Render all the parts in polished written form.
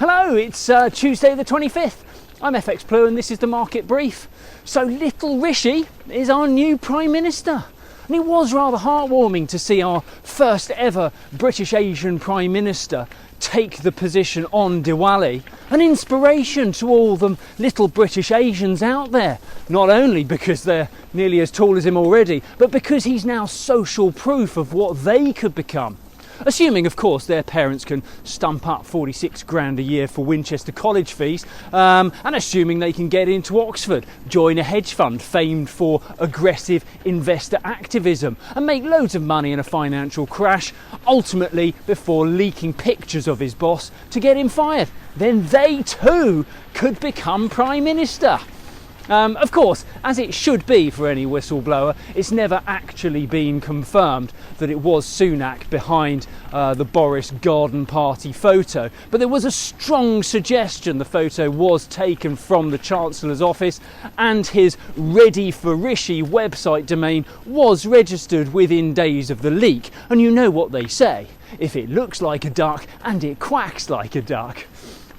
Hello, it's Tuesday the 25th. I'm FxPlew and this is the market brief. So little Rishi is our new Prime Minister. And it was rather heartwarming to see our first ever British Asian Prime Minister take the position on Diwali. An inspiration to all the little British Asians out there. Not only because they're nearly as tall as him already, but because he's now social proof of what they could become. Assuming, of course, their parents can stump up 46 grand a year for Winchester college fees, and assuming they can get into Oxford, join a hedge fund famed for aggressive investor activism, and make loads of money in a financial crash, ultimately before leaking pictures of his boss to get him fired. Then they too could become Prime Minister. Of course, as it should be for any whistleblower, it's never actually been confirmed that it was Sunak behind the Boris garden party photo. But there was a strong suggestion the photo was taken from the Chancellor's office, and his Ready for Rishi website domain was registered within days of the leak. And you know what they say, if it looks like a duck and it quacks like a duck.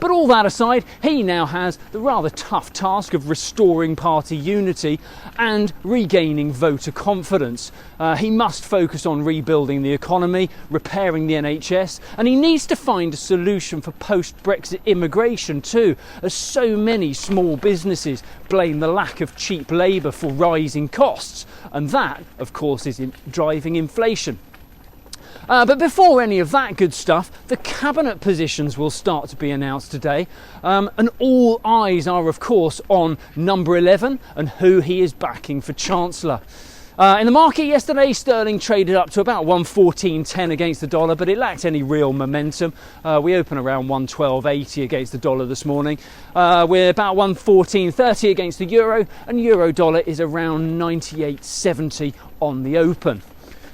But all that aside, he now has the rather tough task of restoring party unity and regaining voter confidence. He must focus on rebuilding the economy, repairing the NHS, and he needs to find a solution for post-Brexit immigration too, as so many small businesses blame the lack of cheap labour for rising costs. And that, of course, is driving inflation. But before any of that good stuff, the cabinet positions will start to be announced today, and all eyes are of course on number 11 and who he is backing for Chancellor. In the market yesterday, sterling traded up to about 114.10 against the dollar, but it lacked any real momentum. We open around 112.80 against the dollar this morning. We're about 114.30 against the euro, and euro dollar is around 98.70 on the open.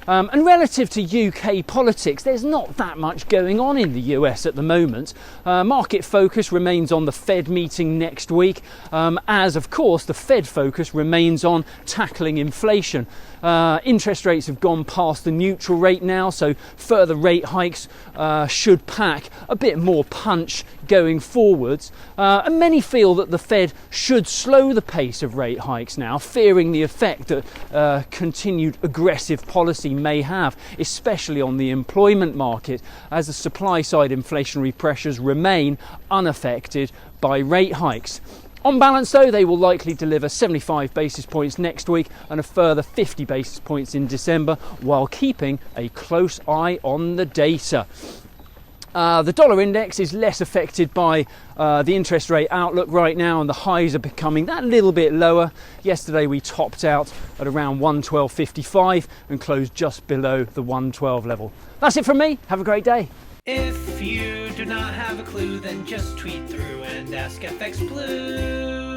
And relative to UK politics, there's not that much going on in the US at the moment. Market focus remains on the Fed meeting next week, as of course the Fed focus remains on tackling inflation. Interest rates have gone past the neutral rate now, so further rate hikes should pack a bit more punch going forwards. And many feel that the Fed should slow the pace of rate hikes now, fearing the effect that continued aggressive policy may have, especially on the employment market, as the supply side inflationary pressures remain unaffected by rate hikes. On balance though, they will likely deliver 75 basis points next week and a further 50 basis points in December, while keeping a close eye on the data. The dollar index is less affected by the interest rate outlook right now, and the highs are becoming that little bit lower. Yesterday we topped out at around 112.55 and closed just below the 112 level. That's it from me. Have a great day. If you do not have a clue, then just tweet through and ask FxPlew.